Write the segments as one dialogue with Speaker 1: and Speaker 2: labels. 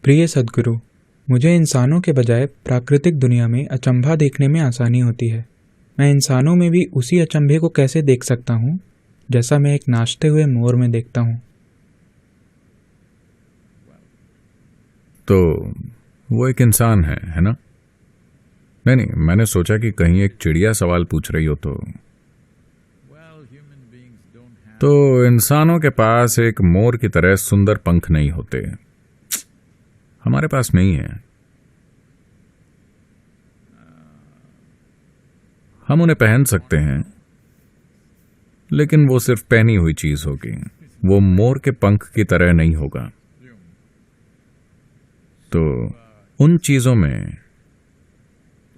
Speaker 1: प्रिय सद्गुरु, मुझे इंसानों के बजाय प्राकृतिक दुनिया में अचंभा देखने में आसानी होती है। मैं इंसानों में भी उसी अचंभे को कैसे देख सकता हूँ जैसा मैं एक नाचते हुए मोर में देखता हूँ।
Speaker 2: तो वो एक इंसान है ना? नहीं, मैंने सोचा कि कहीं एक चिड़िया सवाल पूछ रही हो तो इंसानों के पास एक मोर की तरह सुंदर पंख नहीं होते। हमारे पास नहीं है। हम उन्हें पहन सकते हैं, लेकिन वो सिर्फ पहनी हुई चीज होगी। वो मोर के पंख की तरह नहीं होगा। तो उन चीजों में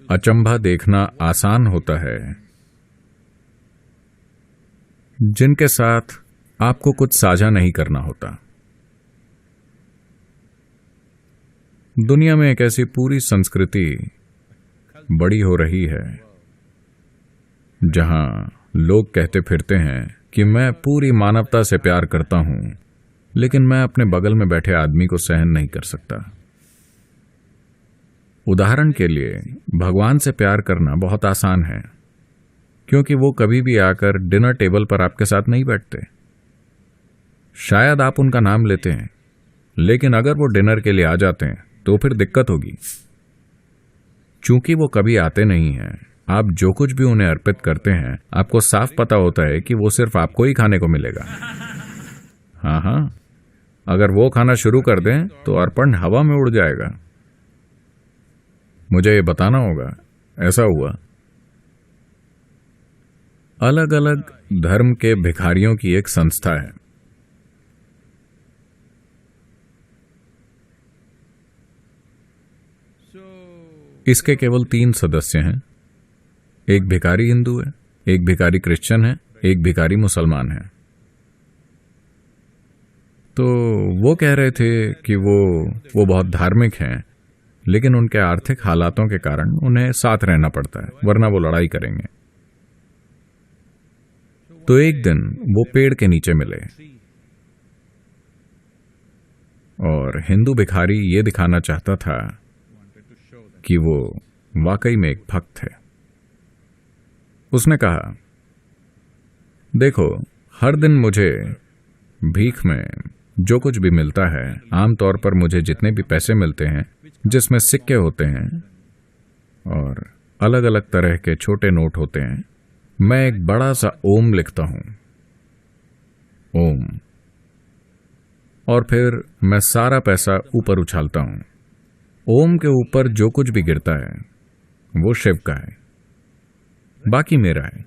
Speaker 2: अचंभा देखना आसान होता है जिनके साथ आपको कुछ साझा नहीं करना होता। दुनिया में एक ऐसी पूरी संस्कृति बड़ी हो रही है जहां लोग कहते फिरते हैं कि मैं पूरी मानवता से प्यार करता हूं, लेकिन मैं अपने बगल में बैठे आदमी को सहन नहीं कर सकता। उदाहरण के लिए, भगवान से प्यार करना बहुत आसान है, क्योंकि वो कभी भी आकर डिनर टेबल पर आपके साथ नहीं बैठते। शायद आप उनका नाम लेते हैं, लेकिन अगर वो डिनर के लिए आ जाते हैं तो फिर दिक्कत होगी। चूंकि वो कभी आते नहीं हैं, आप जो कुछ भी उन्हें अर्पित करते हैं, आपको साफ पता होता है कि वो सिर्फ आपको ही खाने को मिलेगा। हाँ, अगर वो खाना शुरू कर दें तो अर्पण हवा में उड़ जाएगा। मुझे ये बताना होगा, ऐसा हुआ। अलग अलग धर्म के भिखारियों की एक संस्था है। इसके केवल 3 सदस्य हैं। एक भिखारी हिंदू है, एक भिखारी क्रिश्चियन है, एक भिखारी मुसलमान है। तो वो कह रहे थे कि वो बहुत धार्मिक हैं, लेकिन उनके आर्थिक हालातों के कारण उन्हें साथ रहना पड़ता है, वरना वो लड़ाई करेंगे। तो एक दिन वो पेड़ के नीचे मिले और हिंदू भिखारी ये दिखाना चाहता था कि वो वाकई में एक भक्त है। उसने कहा, देखो, हर दिन मुझे भीख में जो कुछ भी मिलता है, आमतौर पर मुझे जितने भी पैसे मिलते हैं जिसमें सिक्के होते हैं और अलग अलग तरह के छोटे नोट होते हैं, मैं एक बड़ा सा ओम लिखता हूं, ओम, और फिर मैं सारा पैसा ऊपर उछालता हूं। ओम के ऊपर जो कुछ भी गिरता है वो शिव का है, बाकी मेरा है।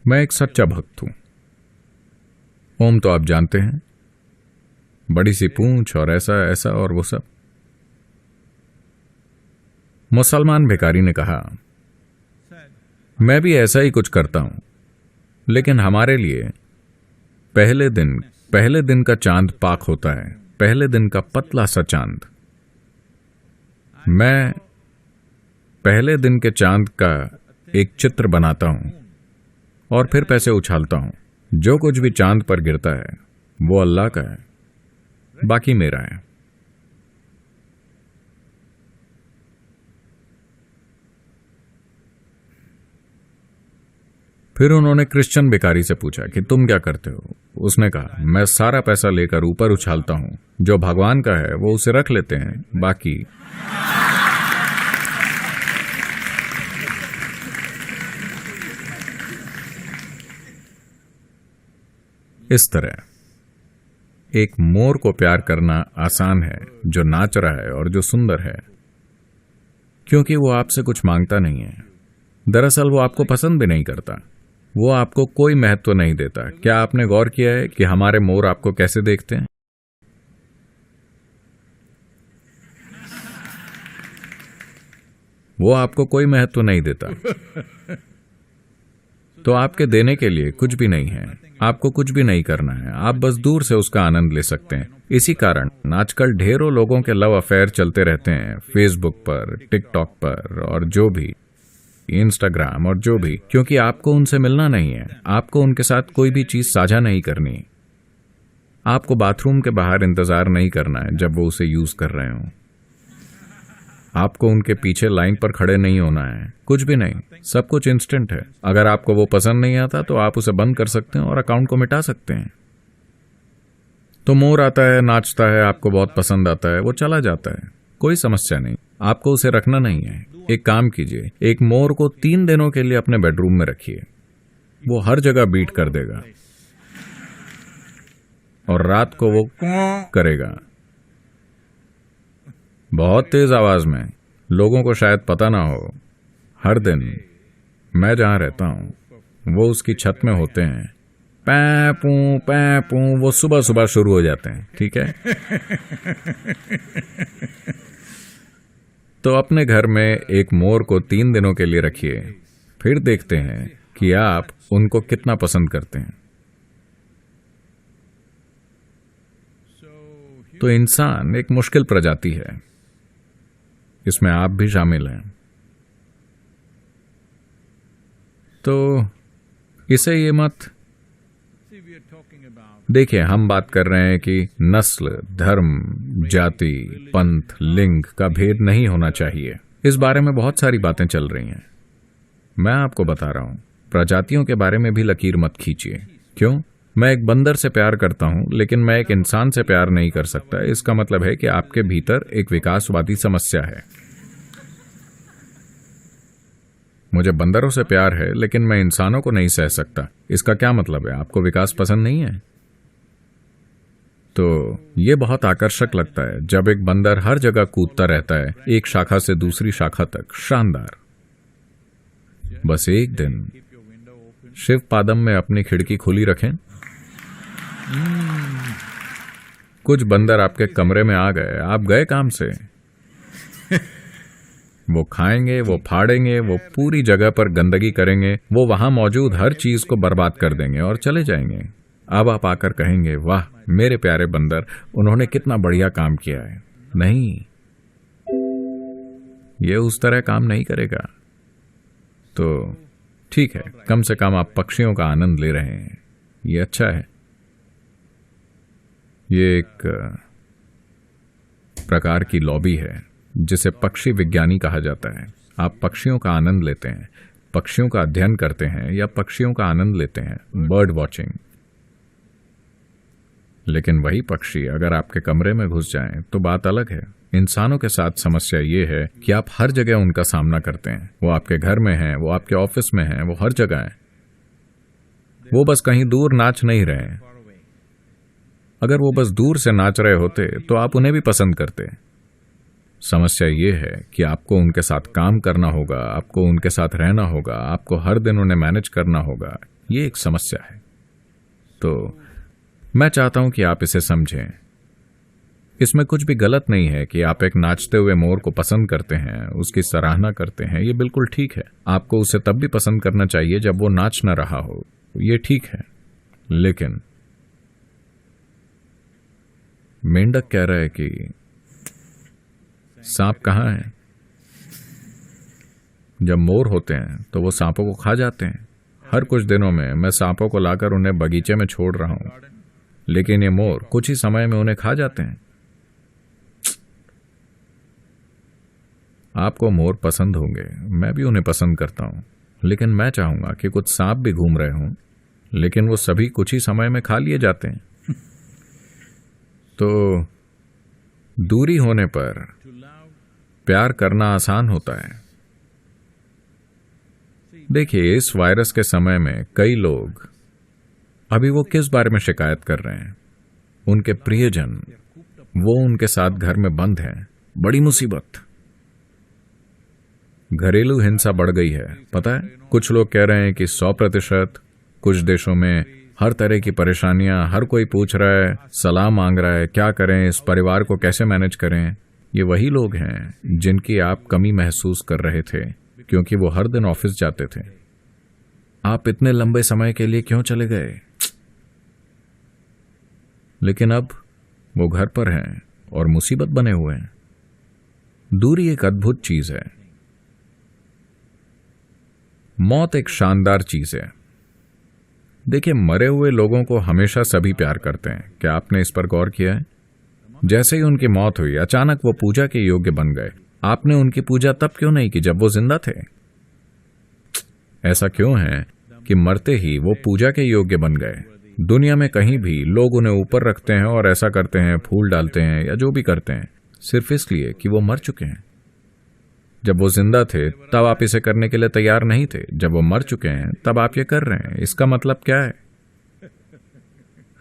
Speaker 2: मैं एक सच्चा भक्त हूं। ओम तो आप जानते हैं, बड़ी सी पूंछ और ऐसा ऐसा और वो सब। मुसलमान भिखारी ने कहा, मैं भी ऐसा ही कुछ करता हूं, लेकिन हमारे लिए पहले दिन का चांद पाक होता है, पहले दिन का पतला सा चांद। मैं पहले दिन के चांद का एक चित्र बनाता हूं और फिर पैसे उछालता हूं। जो कुछ भी चांद पर गिरता है वो अल्लाह का है, बाकी मेरा है। फिर उन्होंने क्रिश्चियन भिखारी से पूछा कि तुम क्या करते हो? उसने कहा, मैं सारा पैसा लेकर ऊपर उछालता हूं, जो भगवान का है वो उसे रख लेते हैं, बाकी। इस तरह एक मोर को प्यार करना आसान है, जो नाच रहा है और जो सुंदर है, क्योंकि वो आपसे कुछ मांगता नहीं है। दरअसल वो आपको पसंद भी नहीं करता, वो आपको कोई महत्व नहीं देता। क्या आपने गौर किया है कि हमारे मोर आपको कैसे देखते हैं? वो आपको कोई महत्व नहीं देता। तो आपके देने के लिए कुछ भी नहीं है, आपको कुछ भी नहीं करना है, आप बस दूर से उसका आनंद ले सकते हैं। इसी कारण आजकल ढेरों लोगों के लव अफेयर चलते रहते हैं, फेसबुक पर, टिकटॉक पर और जो भी, इंस्टाग्राम और जो भी, क्योंकि आपको उनसे मिलना नहीं है, आपको उनके साथ कोई भी चीज साझा नहीं करनी। आपको बाथरूम के बाहर इंतजार नहीं करना है जब वो उसे यूज कर रहे हो। आपको उनके पीछे लाइन पर खड़े नहीं होना है, कुछ भी नहीं, सब कुछ इंस्टेंट है। अगर आपको वो पसंद नहीं आता तो आप उसे बंद कर सकते हैं और अकाउंट को मिटा सकते हैं। तो मोर आता है, नाचता है, आपको बहुत पसंद आता है, वो चला जाता है, कोई समस्या नहीं, आपको उसे रखना नहीं है। एक काम कीजिए, एक मोर को 3 दिनों के लिए अपने बेडरूम में रखिए, वो हर जगह बीट कर देगा और रात को वो करेगा बहुत तेज आवाज में। लोगों को शायद पता ना हो, हर दिन मैं जहां रहता हूं वो उसकी छत में होते हैं, पै पू वो सुबह सुबह शुरू हो जाते हैं, ठीक है। तो अपने घर में एक मोर को 3 दिनों के लिए रखिए, फिर देखते हैं कि आप उनको कितना पसंद करते हैं। तो इंसान एक मुश्किल प्रजाति है, इसमें आप भी शामिल हैं। तो इसे ये मत देखिए, हम बात कर रहे हैं कि नस्ल, धर्म, जाति, पंथ, लिंग का भेद नहीं होना चाहिए। इस बारे में बहुत सारी बातें चल रही हैं। मैं आपको बता रहा हूं, प्रजातियों के बारे में भी लकीर मत खींचिए। क्यों? मैं एक बंदर से प्यार करता हूं, लेकिन मैं एक इंसान से प्यार नहीं कर सकता। इसका मतलब है कि आपके भीतर एक विकासवादी समस्या है। मुझे बंदरों से प्यार है, लेकिन मैं इंसानों को नहीं सह सकता। इसका क्या मतलब है? आपको विकास पसंद नहीं है? तो ये बहुत आकर्षक लगता है जब एक बंदर हर जगह कूदता रहता है, एक शाखा से दूसरी शाखा तक, शानदार। बस एक दिन शिव पादम में अपनी खिड़की खुली रखें, कुछ बंदर आपके कमरे में आ गए, आप गए काम से। वो खाएंगे, वो फाड़ेंगे, वो पूरी जगह पर गंदगी करेंगे, वो वहां मौजूद हर चीज को बर्बाद कर देंगे और चले जाएंगे। अब आप आकर कहेंगे, वाह मेरे प्यारे बंदर, उन्होंने कितना बढ़िया काम किया है। नहीं, ये उस तरह काम नहीं करेगा। तो ठीक है, कम से कम आप पक्षियों का आनंद ले रहे हैं, ये अच्छा है। ये एक प्रकार की लॉबी है जिसे पक्षी विज्ञानी कहा जाता है। आप पक्षियों का आनंद लेते हैं, पक्षियों का अध्ययन करते हैं या पक्षियों का आनंद लेते हैं, बर्ड वॉचिंग। लेकिन वही पक्षी अगर आपके कमरे में घुस जाएं तो बात अलग है। इंसानों के साथ समस्या ये है कि आप हर जगह उनका सामना करते हैं। वो आपके घर में हैं, वो आपके ऑफिस में हैं, वो हर जगह हैं। वो बस कहीं दूर नाच नहीं रहे। अगर वो बस दूर से नाच रहे होते तो आप उन्हें भी पसंद करते। समस्या ये है कि आपको उनके साथ काम करना होगा, आपको उनके साथ रहना होगा, आपको हर दिन उन्हें मैनेज करना होगा। ये एक समस्या है। तो मैं चाहता हूं कि आप इसे समझें। इसमें कुछ भी गलत नहीं है कि आप एक नाचते हुए मोर को पसंद करते हैं, उसकी सराहना करते हैं, ये बिल्कुल ठीक है। आपको उसे तब भी पसंद करना चाहिए जब वो नाच न रहा हो, ये ठीक है। लेकिन मेंढक कह रहा है कि सांप कहाँ है? जब मोर होते हैं तो वो सांपों को खा जाते हैं। हर कुछ दिनों में मैं सांपों को लाकर उन्हें बगीचे में छोड़ रहा हूं, लेकिन ये मोर कुछ ही समय में उन्हें खा जाते हैं। आपको मोर पसंद होंगे, मैं भी उन्हें पसंद करता हूं, लेकिन मैं चाहूंगा कि कुछ सांप भी घूम रहे हों, लेकिन वो सभी कुछ ही समय में खा लिए जाते हैं। तो दूरी होने पर प्यार करना आसान होता है। देखिए, इस वायरस के समय में कई लोग अभी वो किस बारे में शिकायत कर रहे हैं? उनके प्रियजन, वो उनके साथ घर में बंद हैं। बड़ी मुसीबत। घरेलू हिंसा बढ़ गई है। पता है, कुछ लोग कह रहे हैं कि 100%, कुछ देशों में हर तरह की परेशानियां, हर कोई पूछ रहा है, सलाह मांग रहा है, क्या करें, इस परिवार को कैसे मैनेज करें। ये वही लोग हैं जिनकी आप कमी महसूस कर रहे थे क्योंकि वो हर दिन ऑफिस जाते थे। आप इतने लंबे समय के लिए क्यों चले गए? लेकिन अब वो घर पर हैं और मुसीबत बने हुए हैं। दूरी एक अद्भुत चीज है। मौत एक शानदार चीज है। देखिए, मरे हुए लोगों को हमेशा सभी प्यार करते हैं। क्या आपने इस पर गौर किया है? जैसे ही उनकी मौत हुई, अचानक वो पूजा के योग्य बन गए। आपने उनकी पूजा तब क्यों नहीं की जब वो जिंदा थे? ऐसा क्यों है कि मरते ही वो पूजा के योग्य बन गए? दुनिया में कहीं भी लोग उन्हें ऊपर रखते हैं और ऐसा करते हैं, फूल डालते हैं या जो भी करते हैं, सिर्फ इसलिए कि वो मर चुके हैं। जब वो जिंदा थे तब आप इसे करने के लिए तैयार नहीं थे। जब वो मर चुके हैं तब आप ये कर रहे हैं। इसका मतलब क्या है?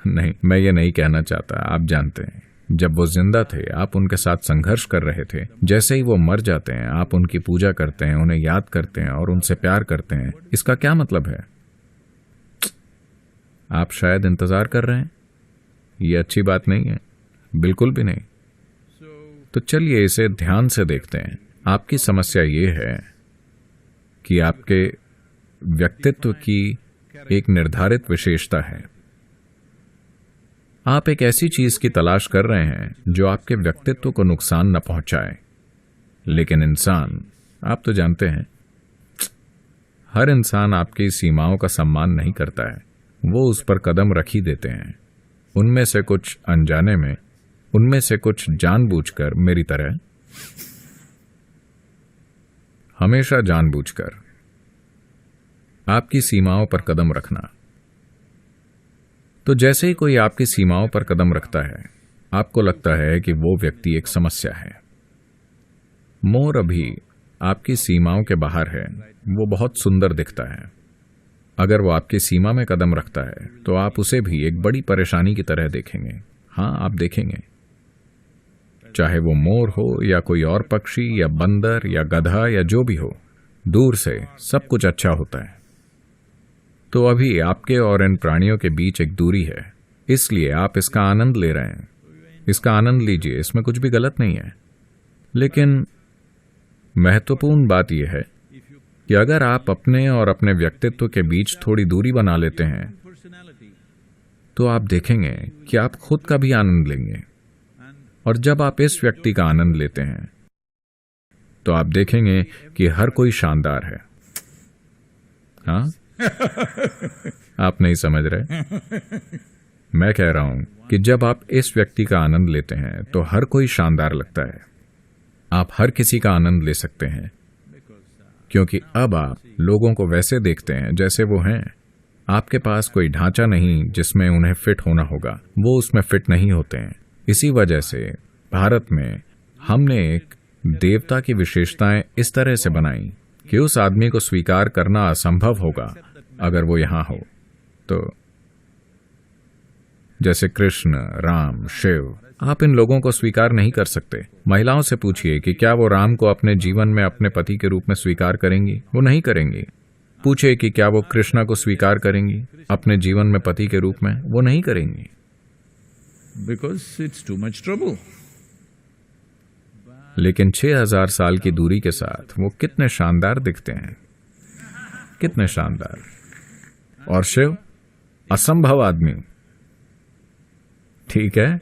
Speaker 2: नहीं, मैं ये नहीं कहना चाहता। आप जानते हैं, जब वो जिंदा थे आप उनके साथ संघर्ष कर रहे थे। जैसे ही वो मर जाते हैं आप उनकी पूजा करते हैं, उन्हें याद करते हैं और उनसे प्यार करते हैं। इसका क्या मतलब है? आप शायद इंतजार कर रहे हैं। ये अच्छी बात नहीं है, बिल्कुल भी नहीं। तो चलिए इसे ध्यान से देखते हैं। आपकी समस्या ये है कि आपके व्यक्तित्व की एक निर्धारित विशेषता है। आप एक ऐसी चीज की तलाश कर रहे हैं जो आपके व्यक्तित्व को नुकसान न पहुंचाए। लेकिन इंसान, आप तो जानते हैं, हर इंसान आपकी सीमाओं का सम्मान नहीं करता है। वो उस पर कदम रख ही देते हैं। उनमें से कुछ अनजाने में, उनमें से कुछ जानबूझकर, मेरी तरह। हमेशा जानबूझकर आपकी सीमाओं पर कदम रखना। तो जैसे ही कोई आपकी सीमाओं पर कदम रखता है, आपको लगता है कि वो व्यक्ति एक समस्या है। मोर अभी आपकी सीमाओं के बाहर है, वो बहुत सुंदर दिखता है। अगर वो आपकी सीमा में कदम रखता है तो आप उसे भी एक बड़ी परेशानी की तरह देखेंगे। हाँ, आप देखेंगे। चाहे वो मोर हो या कोई और पक्षी या बंदर या गधा या जो भी हो, दूर से सब कुछ अच्छा होता है। तो अभी आपके और इन प्राणियों के बीच एक दूरी है, इसलिए आप इसका आनंद ले रहे हैं। इसका आनंद लीजिए, इसमें कुछ भी गलत नहीं है। लेकिन महत्वपूर्ण बात यह है कि अगर आप अपने और अपने व्यक्तित्व के बीच थोड़ी दूरी बना लेते हैं तो आप देखेंगे कि आप खुद का भी आनंद लेंगे। और जब आप इस व्यक्ति का आनंद लेते हैं तो आप देखेंगे कि हर कोई शानदार है। हाँ, आप नहीं समझ रहे। मैं कह रहा हूं कि जब आप इस व्यक्ति का आनंद लेते हैं तो हर कोई शानदार लगता है। आप हर किसी का आनंद ले सकते हैं क्योंकि अब आप लोगों को वैसे देखते हैं जैसे वो हैं। आपके पास कोई ढांचा नहीं जिसमें उन्हें फिट होना होगा, वो उसमें फिट नहीं होते हैं। इसी वजह से भारत में हमने एक देवता की विशेषताएं इस तरह से बनाई कि उस आदमी को स्वीकार करना असंभव होगा अगर वो यहां हो। तो जैसे कृष्ण, राम, शिव, आप इन लोगों को स्वीकार नहीं कर सकते। महिलाओं से पूछिए कि क्या वो राम को अपने जीवन में अपने पति के रूप में स्वीकार करेंगी? वो नहीं करेंगी। पूछे कि क्या वो कृष्णा को स्वीकार करेंगी अपने जीवन में पति के रूप में? वो नहीं करेंगी।
Speaker 3: Because it's too much trouble.
Speaker 2: लेकिन 6000 साल की दूरी के साथ वो कितने शानदार दिखते हैं, कितने शानदार। और शिव, असंभव आदमी। ठीक है,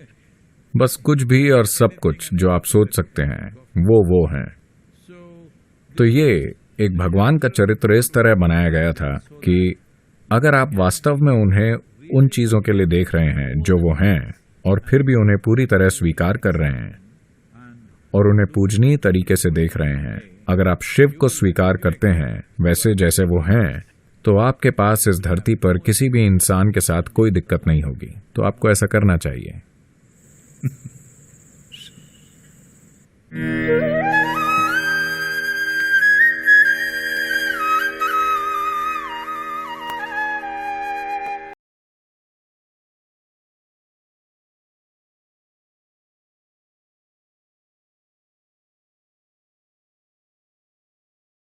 Speaker 2: बस कुछ भी और सब कुछ जो आप सोच सकते हैं वो हैं। तो ये एक भगवान का चरित्र इस तरह बनाया गया था कि अगर आप वास्तव में उन्हें उन चीजों के लिए देख रहे हैं जो वो हैं और फिर भी उन्हें पूरी तरह स्वीकार कर रहे हैं और उन्हें पूजनीय तरीके से देख रहे हैं, अगर आप शिव को स्वीकार करते हैं वैसे जैसे वो हैं, तो आपके पास इस धरती पर किसी भी इंसान के साथ कोई दिक्कत नहीं होगी। तो आपको ऐसा करना चाहिए।